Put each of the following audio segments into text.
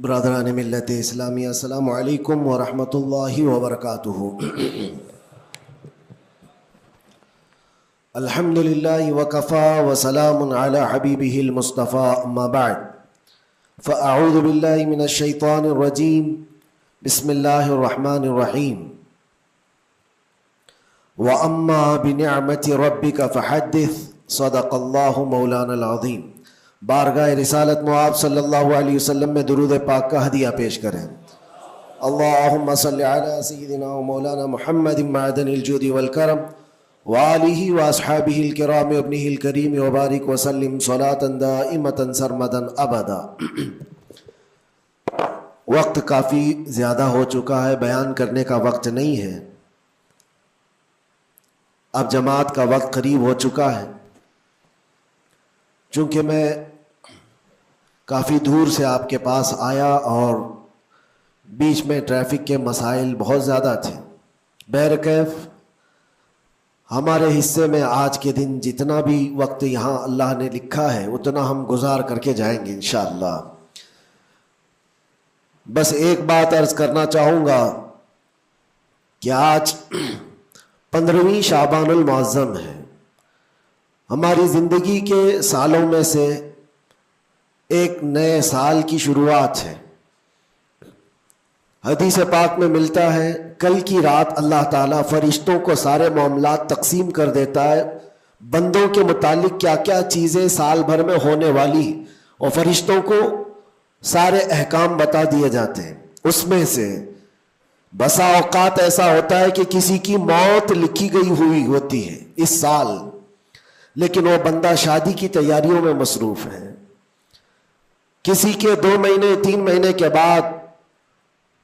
برادران ملت اسلامیہ، السلام علیکم ورحمۃ اللہ وبرکاتہ۔ الحمد للہ وکفا وسلام علی حبیبہ المصطفیٰ، اما بعد فاعوذ باللہ من الشیطان الرجیم، بسم اللہ الرحمن الرحیم۔ واما بنعمت ربک فحدث، صدق اللہ مولانا العظیم۔ بارگاہ رسالت معاب صلی اللہ علیہ وسلم میں درود پاک کا ہدیہ پیش کریں۔ اللہم صلی علی سیدنا و مولانا محمد معدن الجود والکرم وآلہ واصحابہ الکرام وابنہ الکریم وبارک وسلم صلاة دائمة سرمدا ابدا۔ وقت کافی زیادہ ہو چکا ہے، بیان کرنے کا وقت نہیں ہے، اب جماعت کا وقت قریب ہو چکا ہے۔ چونکہ میں کافی دور سے آپ کے پاس آیا اور بیچ میں ٹریفک کے مسائل بہت زیادہ تھے، بہرکیف ہمارے حصے میں آج کے دن جتنا بھی وقت یہاں اللہ نے لکھا ہے اتنا ہم گزار کر کے جائیں گے انشاءاللہ۔ بس ایک بات عرض کرنا چاہوں گا کہ آج 15ویں شعبان المعظم ہے، ہماری زندگی کے سالوں میں سے ایک نئے سال کی شروعات ہے۔ حدیث پاک میں ملتا ہے کل کی رات اللہ تعالیٰ فرشتوں کو سارے معاملات تقسیم کر دیتا ہے، بندوں کے متعلق کیا کیا چیزیں سال بھر میں ہونے والی، اور فرشتوں کو سارے احکام بتا دیے جاتے ہیں۔ اس میں سے بسا اوقات ایسا ہوتا ہے کہ کسی کی موت لکھی گئی ہوئی ہوتی ہے اس سال، لیکن وہ بندہ شادی کی تیاریوں میں مصروف ہے۔ کسی کے 2 مہینے 3 مہینے کے بعد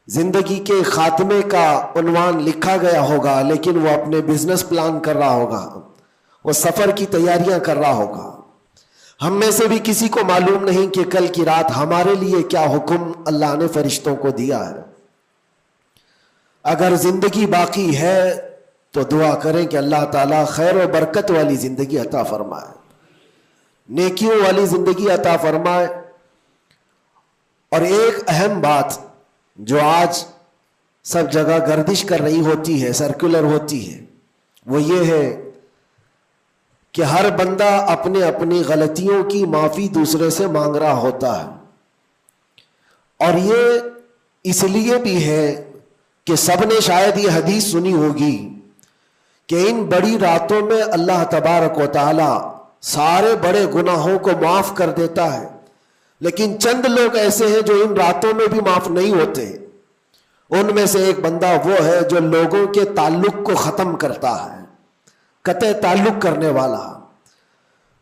زندگی کے خاتمے کا عنوان لکھا گیا ہوگا، لیکن وہ اپنے بزنس پلان کر رہا ہوگا، وہ سفر کی تیاریاں کر رہا ہوگا۔ ہم میں سے بھی کسی کو معلوم نہیں کہ کل کی رات ہمارے لیے کیا حکم اللہ نے فرشتوں کو دیا ہے۔ اگر زندگی باقی ہے تو دعا کریں کہ اللہ تعالیٰ خیر و برکت والی زندگی عطا فرمائے، نیکیوں والی زندگی عطا فرمائے۔ اور ایک اہم بات جو آج سب جگہ گردش کر رہی ہوتی ہے، سرکولر ہوتی ہے، وہ یہ ہے کہ ہر بندہ اپنے اپنی غلطیوں کی معافی دوسرے سے مانگ رہا ہوتا ہے۔ اور یہ اس لیے بھی ہے کہ سب نے شاید یہ حدیث سنی ہوگی کہ ان بڑی راتوں میں اللہ تبارک و تعالی سارے بڑے گناہوں کو معاف کر دیتا ہے، لیکن چند لوگ ایسے ہیں جو ان راتوں میں بھی معاف نہیں ہوتے۔ ان میں سے ایک بندہ وہ ہے جو لوگوں کے تعلق کو ختم کرتا ہے، قطع تعلق کرنے والا۔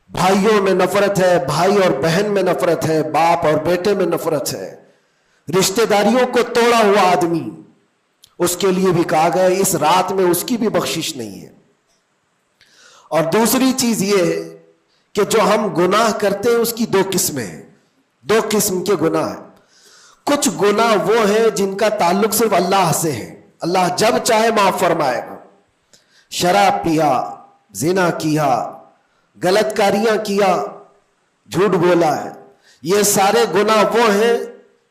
بھائیوں میں نفرت ہے، بھائی اور بہن میں نفرت ہے، باپ اور بیٹے میں نفرت ہے، رشتہ داریوں کو توڑا ہوا آدمی، اس کے لیے بھی کہا گیا اس رات میں اس کی بھی بخشش نہیں ہے۔ اور دوسری چیز یہ ہے کہ جو ہم گناہ کرتے ہیں اس کی 2 قسمیں ہیں، 2 قسم کے گناہ ہیں۔ کچھ گناہ وہ ہیں جن کا تعلق صرف اللہ سے ہے، اللہ جب چاہے معاف فرمائے گا۔ شراب پیا، زنا کیا، غلط کاریاں کیا، جھوٹ بولا ہے، یہ سارے گناہ وہ ہیں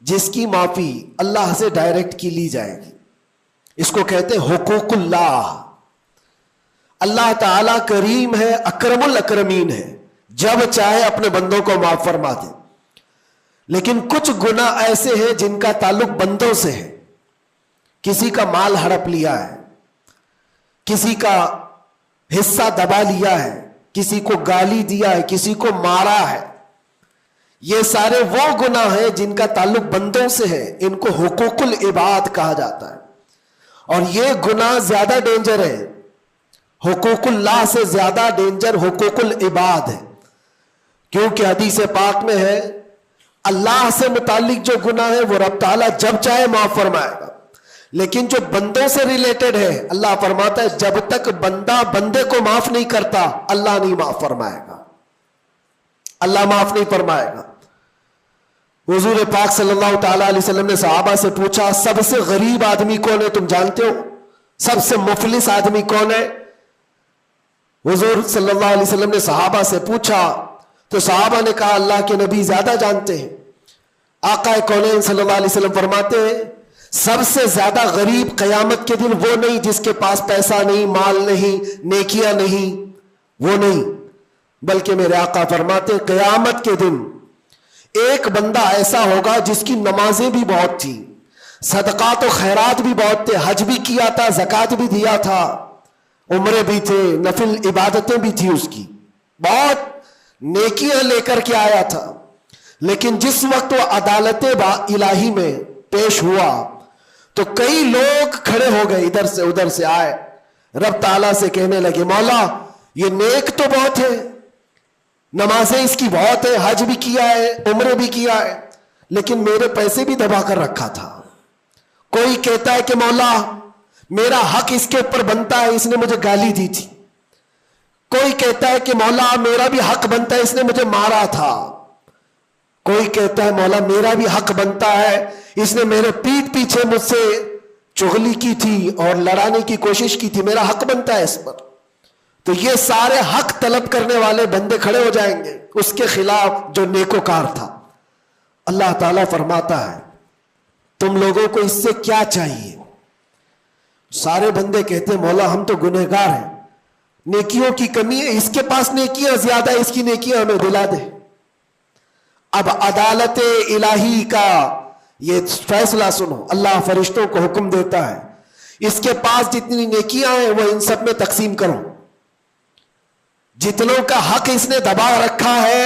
جس کی معافی اللہ سے ڈائریکٹ کی لی جائے گی۔ اس کو کہتے ہیں حقوق اللہ۔ اللہ تعالیٰ کریم ہے، اکرم الاکرمین ہے، جب چاہے اپنے بندوں کو معاف فرما دے۔ لیکن کچھ گناہ ایسے ہیں جن کا تعلق بندوں سے ہے۔ کسی کا مال ہڑپ لیا ہے، کسی کا حصہ دبا لیا ہے، کسی کو گالی دیا ہے، کسی کو مارا ہے، یہ سارے وہ گناہ ہیں جن کا تعلق بندوں سے ہے، ان کو حقوق العباد کہا جاتا ہے۔ اور یہ گناہ زیادہ ڈینجر ہے، حقوق اللہ سے زیادہ ڈینجر حقوق العباد ہے، کیونکہ حدیث پاک میں ہے اللہ سے متعلق جو گناہ ہے وہ رب تعالیٰ جب چاہے معاف فرمائے گا، لیکن جو بندوں سے ریلیٹڈ ہے اللہ فرماتا ہے جب تک بندہ بندے کو معاف نہیں کرتا اللہ نہیں معاف فرمائے گا، اللہ معاف نہیں فرمائے گا۔ حضور پاک صلی اللہ تعالیٰ علیہ وسلم نے صحابہ سے پوچھا سب سے غریب آدمی کون ہے، تم جانتے ہو؟ سب سے مفلس آدمی کون ہے؟ حضور صلی اللہ علیہ وسلم نے صحابہ سے پوچھا تو صحابہ نے کہا اللہ کے نبی زیادہ جانتے ہیں۔ آقا کونین صلی اللہ علیہ وسلم فرماتے ہیں سب سے زیادہ غریب قیامت کے دن وہ نہیں جس کے پاس پیسہ نہیں، مال نہیں، نیکیاں نہیں، وہ نہیں، بلکہ میرے آقا فرماتے ہیں قیامت کے دن ایک بندہ ایسا ہوگا جس کی نمازیں بھی بہت تھی، صدقات و خیرات بھی بہت تھے، حج بھی کیا تھا، زکوٰۃ بھی دیا تھا، عمرے بھی تھے، نفل عبادتیں بھی تھی، اس کی بہت نیکیاں لے کر کے آیا تھا، لیکن جس وقت وہ عدالت الہی میں پیش ہوا تو کئی لوگ کھڑے ہو گئے، ادھر سے ادھر سے آئے، رب تعالیٰ سے کہنے لگے مولا یہ نیک تو بہت ہے، نمازیں اس کی بہت ہے، حج بھی کیا ہے، عمرے بھی کیا ہے، لیکن میرے پیسے بھی دبا کر رکھا تھا۔ کوئی کہتا ہے کہ مولا میرا حق اس کے اوپر بنتا ہے، اس نے مجھے گالی دی تھی، کوئی کہتا ہے کہ مولا میرا بھی حق بنتا ہے، اس نے مجھے مارا تھا، کوئی کہتا ہے مولا میرا بھی حق بنتا ہے، اس نے میرے پیٹھ پیچھے مجھ سے چغلی کی تھی اور لڑانے کی کوشش کی تھی، میرا حق بنتا ہے اس پر۔ تو یہ سارے حق طلب کرنے والے بندے کھڑے ہو جائیں گے اس کے خلاف جو نیکوکار تھا۔ اللہ تعالیٰ فرماتا ہے تم لوگوں کو اس سے کیا چاہیے؟ سارے بندے کہتے ہیں مولا ہم تو گنہگار ہیں، نیکیوں کی کمی ہے، اس کے پاس نیکیاں زیادہ ہے، اس کی نیکیاں ہمیں دلا دے۔ اب عدالت الہی کا یہ فیصلہ سنو، اللہ فرشتوں کو حکم دیتا ہے اس کے پاس جتنی نیکیاں ہیں وہ ان سب میں تقسیم کرو، جتنوں کا حق اس نے دبا رکھا ہے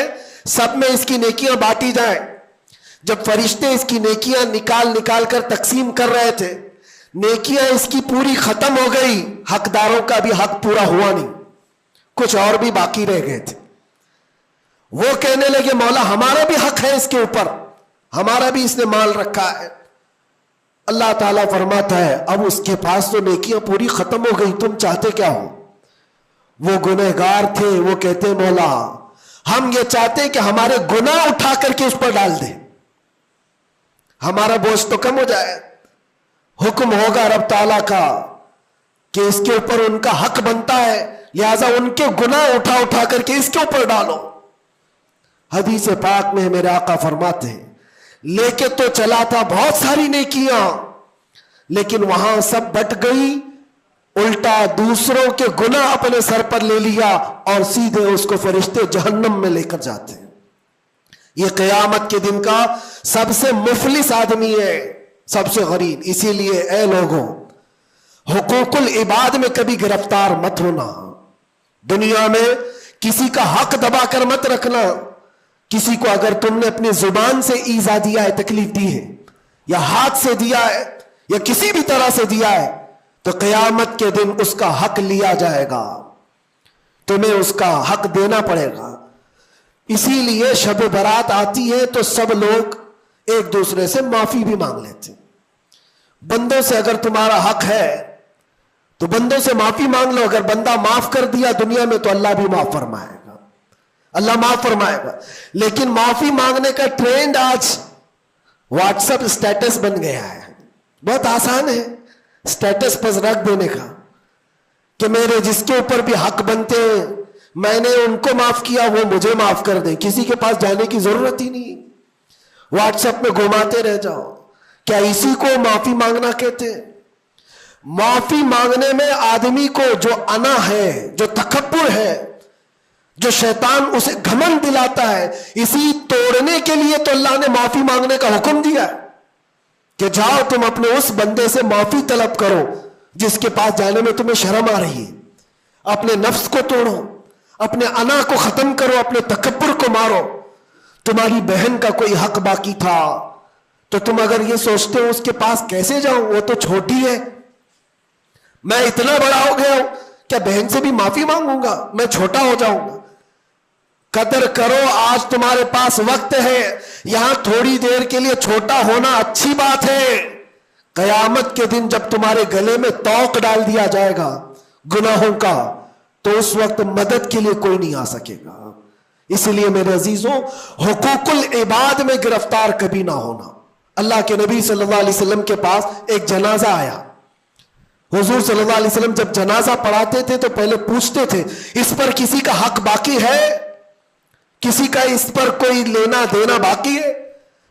سب میں اس کی نیکیاں بانٹی جائیں۔ جب فرشتے اس کی نیکیاں نکال نکال کر تقسیم کر رہے تھے، نیکیاں اس کی پوری ختم ہو گئی، حقداروں کا بھی حق پورا ہوا نہیں، کچھ اور بھی باقی رہ گئے تھے۔ وہ کہنے لگے مولا ہمارا بھی حق ہے اس کے اوپر، ہمارا بھی اس نے مال رکھا ہے۔ اللہ تعالیٰ فرماتا ہے اب اس کے پاس تو نیکیاں پوری ختم ہو گئی، تم چاہتے کیا ہو؟ وہ گنہگار تھے، وہ کہتے مولا ہم یہ چاہتے ہیں کہ ہمارے گناہ اٹھا کر کے اس پر ڈال دیں، ہمارا بوجھ تو کم ہو جائے۔ حکم ہوگا رب تعالیٰ کا کہ اس کے اوپر ان کا حق بنتا ہے، لہذا ان کے گناہ اٹھا اٹھا کر کے اس کے اوپر ڈالو۔ حدیث پاک میں میرے آقا فرماتے ہیں لے کے تو چلا تھا بہت ساری نیکیاں، لیکن وہاں سب بٹ گئی، الٹا دوسروں کے گناہ اپنے سر پر لے لیا اور سیدھے اس کو فرشتے جہنم میں لے کر جاتے ہیں۔ یہ قیامت کے دن کا سب سے مفلس آدمی ہے، سب سے غریب۔ اسی لیے اے لوگوں حقوق العباد میں کبھی گرفتار مت ہونا، دنیا میں کسی کا حق دبا کر مت رکھنا۔ کسی کو اگر تم نے اپنی زبان سے ایذا دیا ہے، تکلیف دی ہے، یا ہاتھ سے دیا ہے، یا کسی بھی طرح سے دیا ہے، تو قیامت کے دن اس کا حق لیا جائے گا، تمہیں اس کا حق دینا پڑے گا۔ اسی لیے شب برات آتی ہے تو سب لوگ ایک دوسرے سے معافی بھی مانگ لیتے ہیں۔ بندوں سے اگر تمہارا حق ہے تو بندوں سے معافی مانگ لو، اگر بندہ معاف کر دیا دنیا میں تو اللہ بھی معاف فرمائے گا، اللہ معاف فرمائے گا۔ لیکن معافی مانگنے کا ٹرینڈ آج واٹس ایپ اسٹیٹس بن گیا ہے، بہت آسان ہے اسٹیٹس پر رکھ دینے کا کہ میرے جس کے اوپر بھی حق بنتے ہیں میں نے ان کو معاف کیا، وہ مجھے معاف کر دیں، کسی کے پاس جانے کی ضرورت ہی نہیں، واٹس ایپ میں گھماتے رہ جاؤ۔ کیا اسی کو معافی مانگنا کہتے ہیں؟ معافی مانگنے میں آدمی کو جو انا ہے، جو تکبر ہے، جو شیطان اسے گھمنڈ دلاتا ہے، اسی توڑنے کے لیے تو اللہ نے معافی مانگنے کا حکم دیا ہے کہ جاؤ تم اپنے اس بندے سے معافی طلب کرو جس کے پاس جانے میں تمہیں شرم آ رہی ہے۔ اپنے نفس کو توڑو، اپنے انا کو ختم کرو، اپنے تکبر کو مارو۔ تمہاری بہن کا کوئی حق باقی تھا تو تم اگر یہ سوچتے ہو اس کے پاس کیسے جاؤں، وہ تو چھوٹی ہے، میں اتنا بڑا ہو گیا ہوں، کیا بہن سے بھی معافی مانگوں گا، میں چھوٹا ہو جاؤں گا؟ قدر کرو، آج تمہارے پاس وقت ہے، یہاں تھوڑی دیر کے لیے چھوٹا ہونا اچھی بات ہے۔ قیامت کے دن جب تمہارے گلے میں توق ڈال دیا جائے گا گناہوں کا تو اس وقت مدد کے لیے کوئی نہیں آ سکے گا۔ اس لیے میرے عزیزوں حقوق العباد میں گرفتار کبھی نہ ہونا۔ اللہ کے نبی صلی اللہ علیہ وسلم کے پاس ایک جنازہ آیا، حضور صلی اللہ علیہ وسلم جب جنازہ پڑھاتے تھے تو پہلے پوچھتے تھے اس پر کسی کا حق باقی ہے، کسی کا اس پر کوئی لینا دینا باقی ہے؟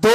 2